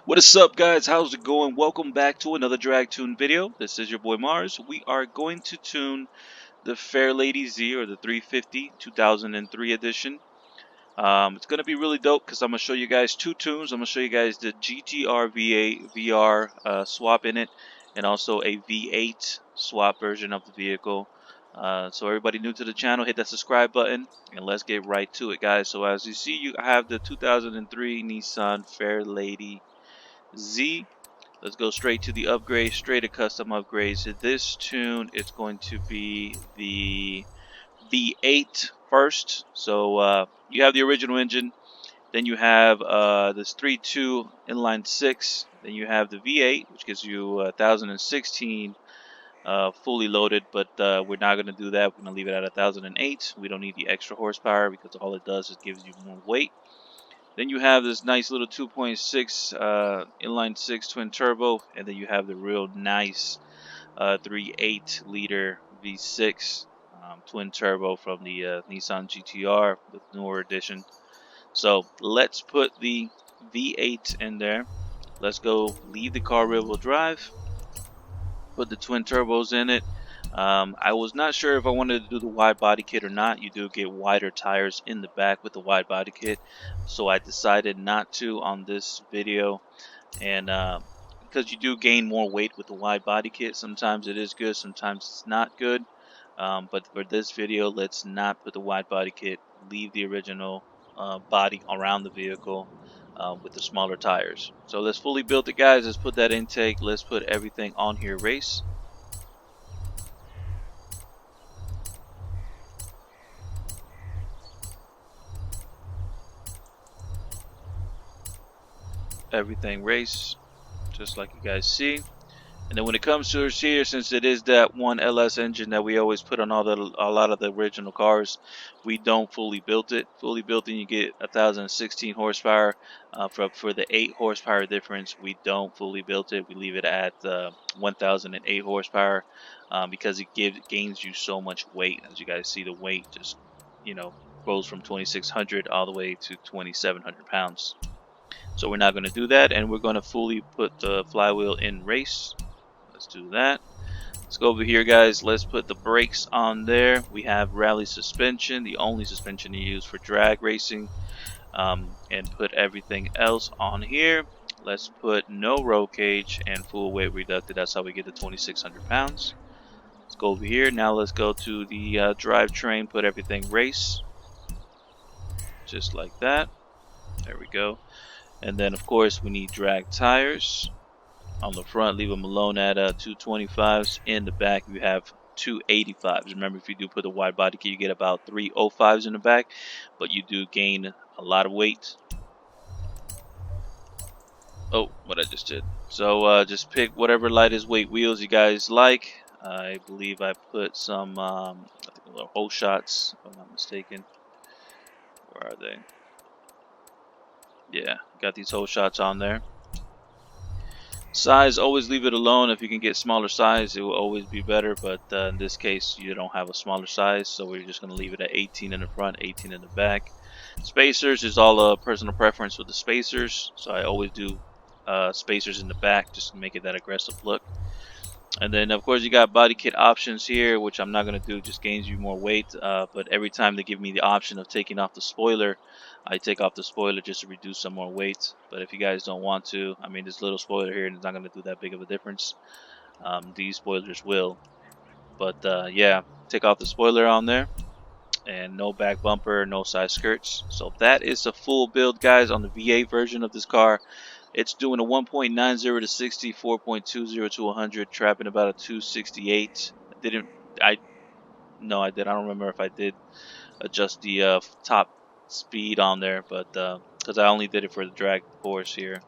What is up, guys? How's it going? Welcome back to another drag tune video. This is your boy Mars. We are going to tune the Fairlady-Z, or the 350 2003 edition. It's going to be really dope because I'm going to show you guys two tunes. I'm going to show you guys the GTR V8 VR swap in it, and also a V8 swap version of the vehicle. So everybody new to the channel, hit that subscribe button and let's get right to it, guys. So as you see, you have the 2003 Nissan Fairlady-Z. Let's go straight to the upgrade, straight to custom upgrades. So this tune is going to be the V8 first. So you have the original engine, then you have this 3.2 inline 6, then you have the V8, which gives you 1016 fully loaded, but we're not going to do that. We're going to leave it at 1008. We don't need the extra horsepower because all it does is gives you more weight. Then you have this nice little 2.6 inline 6 twin turbo, and then you have the real nice 3.8 liter V6 twin turbo from the Nissan GTR, the newer edition. So let's put the V8 in there. Let's go leave the car rear wheel drive, put the twin turbos in it. I was not sure if I wanted to do the wide body kit or not. You do get wider tires in the back with the wide body kit, so I decided not to on this video. And because you do gain more weight with the wide body kit, sometimes it is good, sometimes it's not good. But for this video, let's not put the wide body kit. Leave the original body around the vehicle with the smaller tires. So let's fully build it, guys. Let's put that intake. Let's put everything on here. Race. Everything race, just like you guys see. And then when it comes to here, since it is that one LS engine that we always put on a lot of the original cars, we don't fully built it. Fully built, and you get 1016 horsepower. For the 8 horsepower difference, we don't fully built it. We leave it at 1008 horsepower because it gains you so much weight. As you guys see, the weight just goes from 2600 all the way to 2700 pounds. So we're not going to do that, and we're going to fully put the flywheel in race. Let's do that. Let's go over here, guys. Let's put the brakes on there. We have rally suspension, the only suspension you use for drag racing, and put everything else on here. Let's put no roll cage and full weight reducted. That's how we get the 2600 pounds. Let's go over here. Now let's go to the drivetrain, put everything race, just like that. There we go. And then of course we need drag tires. On the front, leave them alone at 225s. In the back, you have 285s. Remember, if you do put the wide body kit, you get about 305s in the back, but you do gain a lot of weight. Oh, what I just did. So just pick whatever lightest weight wheels you guys like. I believe I put some, I think little hole shots, if I'm not mistaken. Where are they? Yeah, got these hole shots on there. Size, always leave it alone. If you can get smaller size, it will always be better, but in this case you don't have a smaller size, so we're just going to leave it at 18 in the front, 18 in the back. Spacers is all a personal preference with the spacers, so I always do spacers in the back just to make it that aggressive look. And then of course you got body kit options here, which I'm not going to do, just gains you more weight, but every time they give me the option of taking off the spoiler, I take off the spoiler just to reduce some more weight. But if you guys don't want to, I mean, this little spoiler here is not going to do that big of a difference. These spoilers will, but yeah, take off the spoiler on there, and no back bumper, no side skirts. So that is the full build, guys, on the V8 version of this car. It's doing a 1.90 to 60, 4.20 to 100, trapping about a 268. No, I did. I don't remember if I did adjust the top speed on there, but because I only did it for the drag course here.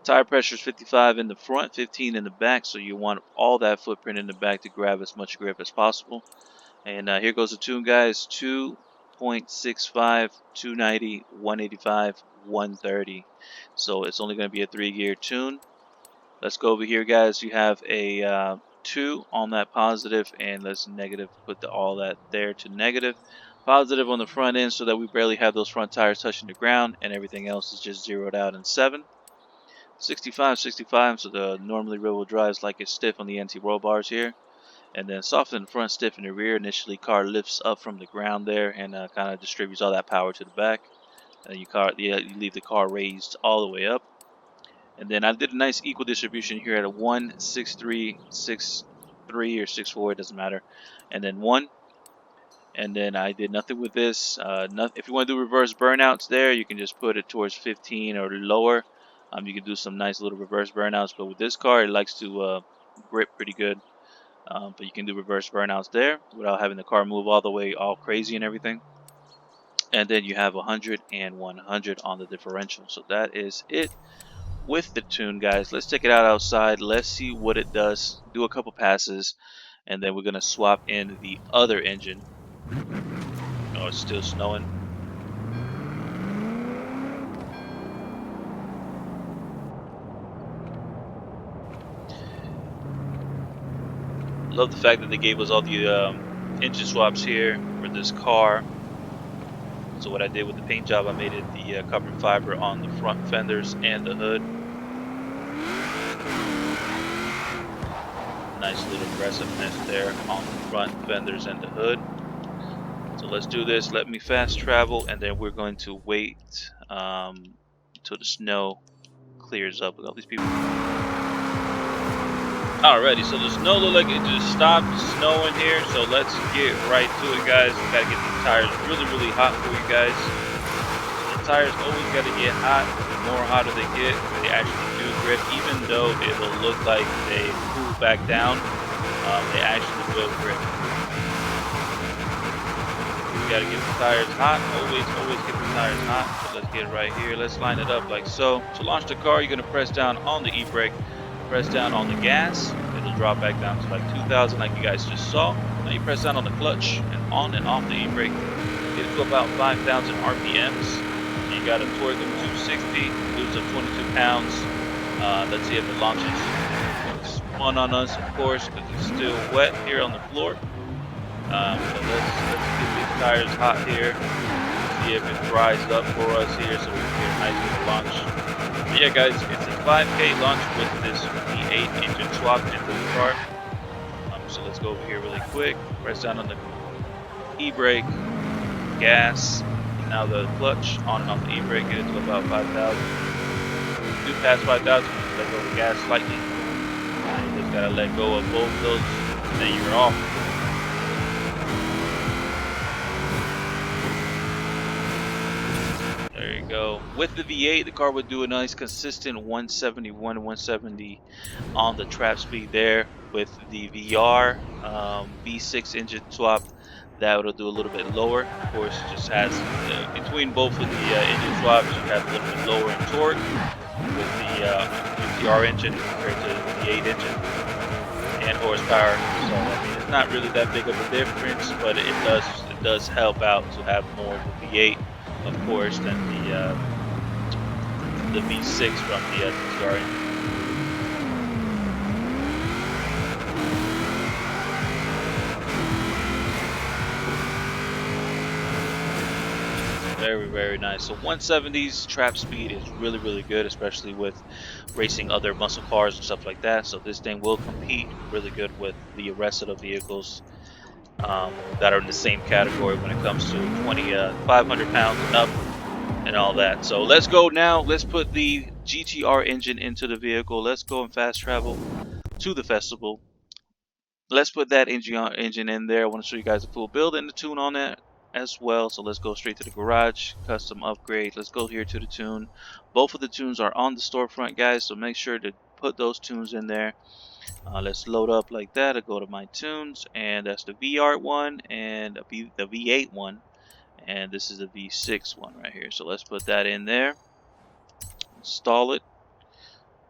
Tire pressure is 55 in the front, 15 in the back, so you want all that footprint in the back to grab as much grip as possible. And here goes the tune, guys. 2.65, 290, 185, 130. So it's only going to be a 3-gear tune. Let's go over here, guys. You have a 2 on that positive, and let's negative, put all that there to negative. Positive on the front end so that we barely have those front tires touching the ground, and everything else is just zeroed out in 7. 65, 65. So the normally rear-wheel drive is like it's stiff on the anti-roll bars here, and then soft in the front, stiff in the rear. Initially, car lifts up from the ground there and kind of distributes all that power to the back. And you leave the car raised all the way up. And then I did a nice equal distribution here at a 1, 6, 3, 6, 3, or 6, 4, it doesn't matter. And then 1. And then I did nothing with this. If you want to do reverse burnouts there, you can just put it towards 15 or lower. You can do some nice little reverse burnouts. But with this car, it likes to grip pretty good. But you can do reverse burnouts there without having the car move all the way all crazy and everything. And then you have 100 and 100 on the differential. So that is it with the tune, guys. Let's take it out outside. Let's see what it does. Do a couple passes, and then we're gonna swap in the other engine. Oh, it's still snowing. Love the fact that they gave us all the engine swaps here for this car. So what I did with the paint job, I made it the carbon fiber on the front fenders and the hood. Nice little aggressiveness there on the front fenders and the hood. So let's do this. Let me fast travel, and then we're going to wait till the snow clears up with all these people. Alrighty, so the snow looked like it just stopped snowing here, so let's get right to it, guys. We gotta get these tires really, really hot for you guys. The tires always gotta get hot. The more hotter they get, they actually do grip, even though it will look like they cool back down. They actually will grip. We gotta get the tires hot. Always get the tires hot. So let's get right here. Let's line it up like so. To launch the car, you're gonna press down on the e-brake. Press down on the gas, it'll drop back down to like 2,000 like you guys just saw. Now you press down on the clutch and on and off the e-brake, get it to about 5,000 RPMs. You got a torque of 260, lose of 22 pounds. Let's see if it launches. It's fun on us, of course, because it's still wet here on the floor. So let's get these tires hot here. See if it dries up for us here so we can get a nice little launch. But yeah, guys, it's a 5K launch with this V8 engine swap into the car. So let's go over here really quick. Press down on the e-brake, gas, and now the clutch, on and off the e-brake, get it to about 5,000. Do past 5,000, let go of the gas slightly. And you just gotta let go of both of those, and then you're off. There you go. With the V8, the car would do a nice consistent 171, 170 on the trap speed there. With the VR V6 engine swap, that would do a little bit lower. Of course, it just has between both of the engine swaps, you have a little bit lower in torque with the VR engine compared to the V8 engine and horsepower. So I mean, it's not really that big of a difference, but it does help out to have more of the V8. Of course, than the V6 from the TCR engine. Very, very nice. So 170's trap speed is really, really good, especially with racing other muscle cars and stuff like that. So this thing will compete really good with the rest of the vehicles that are in the same category when it comes to 500 pounds and up and all that. So let's go now. Let's put the GTR engine into the vehicle. Let's go and fast travel to the festival. Let's put that engine in there. I want to show you guys the full build and the tune on that as well. So let's go straight to the garage, custom upgrade. Let's go here to the tune. Both of the tunes are on the storefront, guys, so make sure to put those tunes in there. Let's load up like that. I'll go to my tunes, and that's the VR one and the V8 one, and this is the V6 one right here. So let's put that in there, install it.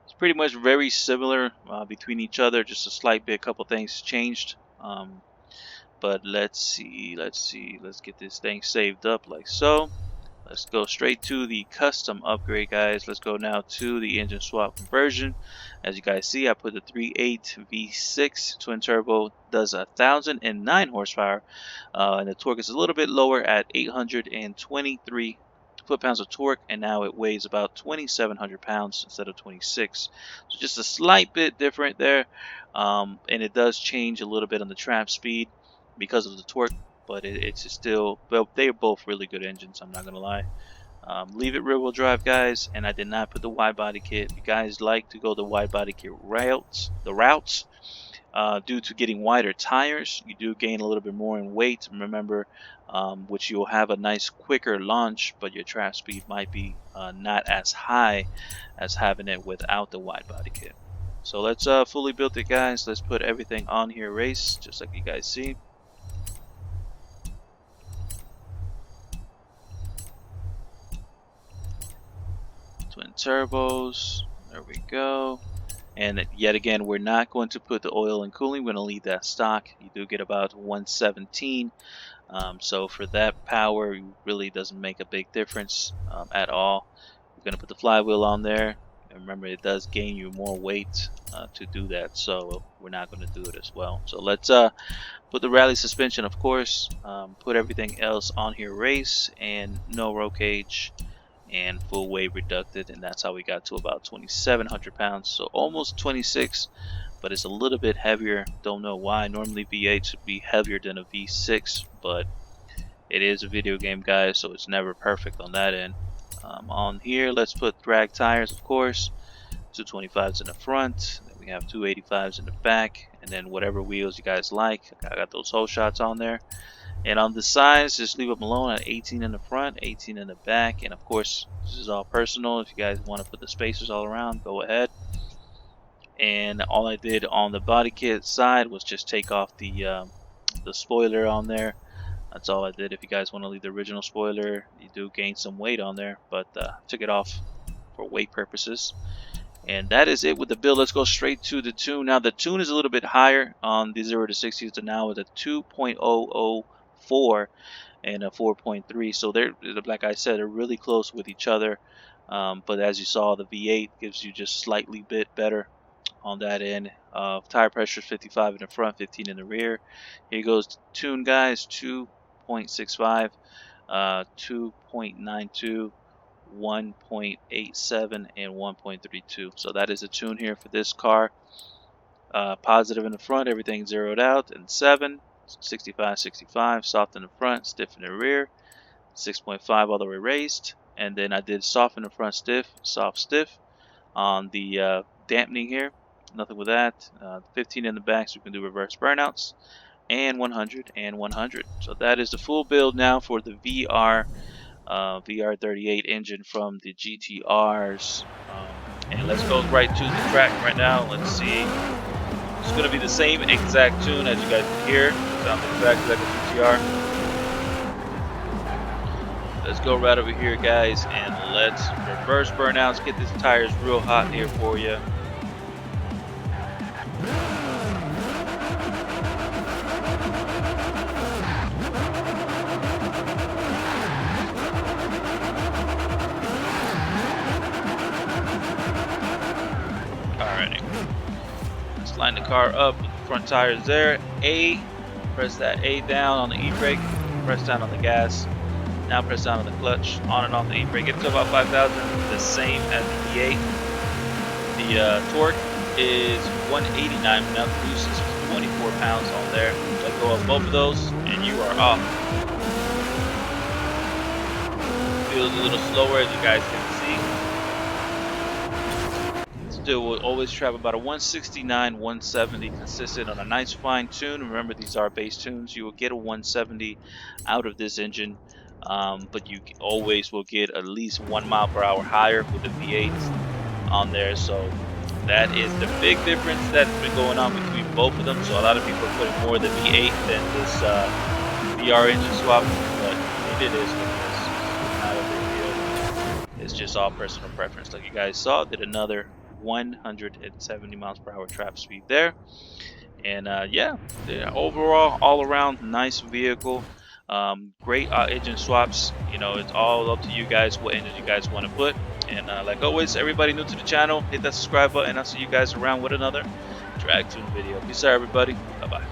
It's pretty much very similar between each other, just a slight bit, couple things changed. But let's see, let's get this thing saved up like so. Let's go straight to the custom upgrade, guys. Let's go now to the engine swap conversion. As you guys see, I put the 3.8 V6 twin turbo, does 1,009 horsepower, and the torque is a little bit lower at 823 foot-pounds of torque, and now it weighs about 2,700 pounds instead of 26. So just a slight bit different there, and it does change a little bit on the trap speed because of the torque, but it's still, well, they're both really good engines, I'm not gonna lie. Leave it rear-wheel drive, guys, and I did not put the wide body kit. If you guys like to go the wide body kit routes, due to getting wider tires, you do gain a little bit more in weight. Remember, which you'll have a nice quicker launch, but your trap speed might be not as high as having it without the wide body kit. So let's fully build it, guys. Let's put everything on here, race, just like you guys see. Twin turbos, there we go. And yet again, we're not going to put the oil and cooling. We're going to leave that stock. You do get about 117. So for that power, it really doesn't make a big difference at all. We're going to put the flywheel on there. And remember, it does gain you more weight to do that. So we're not going to do it as well. So let's put the rally suspension, of course. Put everything else on here, race, and no roll cage, and full weight reducted, and that's how we got to about 2,700 pounds, so almost 26, but it's a little bit heavier. Don't know why. Normally V8s would be heavier than a V6, but it is a video game, guys, so it's never perfect on that end. On here, let's put drag tires, of course. 225s in the front, then we have 285s in the back, and then whatever wheels you guys like. I got those whole shots on there. And on the sides, just leave them alone at 18 in the front, 18 in the back. And of course, this is all personal. If you guys want to put the spacers all around, go ahead. And all I did on the body kit side was just take off the spoiler on there. That's all I did. If you guys want to leave the original spoiler, you do gain some weight on there, but took it off for weight purposes. And that is it with the build. Let's go straight to the tune. Now the tune is a little bit higher on the 0 to 60, so now with a 2.004 and a 4.3, so they're, like I said, they're really close with each other. But as you saw, the V8 gives you just slightly bit better on that end. Tire pressure is 55 in the front, 15 in the rear. Here goes the tune, guys. 2.65, 2.92, 1.87, and 1.32. So that is a tune here for this car. Positive in the front, everything zeroed out, and 7, 65, 65, soft in the front, stiff in the rear, 6.5 all the way raised, and then I did soft in the front, stiff, soft, stiff on the dampening here. Nothing with that. 15 in the back, so we can do reverse burnouts, and 100 and 100. So that is the full build now for the VR38 engine from the GTRs. And let's go right to the track right now. Let's see. It's going to be the same exact tune as you guys can hear. Sounds exactly like a GTR. Let's go right over here, guys, and let's reverse burnouts. Get these tires real hot here for you. Alrighty. Let's line the car up with the front tires there. A, press that A down on the e-brake, press down on the gas. Now press down on the clutch, on and off the e-brake. Get to about 5,000, the same as the V8. The torque is 189, now produces 24 pounds on there. Let go of both of those, and you are off. Feels a little slower, as you guys can see. Still will always travel about a 169, 170 consistent on a nice fine tune. Remember, these are base tunes. You will get a 170 out of this engine. But you always will get at least 1 mile per hour higher with the V8s on there. So that is the big difference that's been going on between both of them. So a lot of people are putting more of the V8 than this VR engine swap, but it is what it is. It's not a big deal. It's just all personal preference. Like you guys saw, did another 170 miles per hour trap speed there. And yeah, overall, all around nice vehicle. Great engine swaps. You know, it's all up to you guys what engine you guys want to put. And like always, everybody new to the channel, hit that subscribe button. I'll see you guys around with another drag tune video. Peace out, everybody. Bye bye.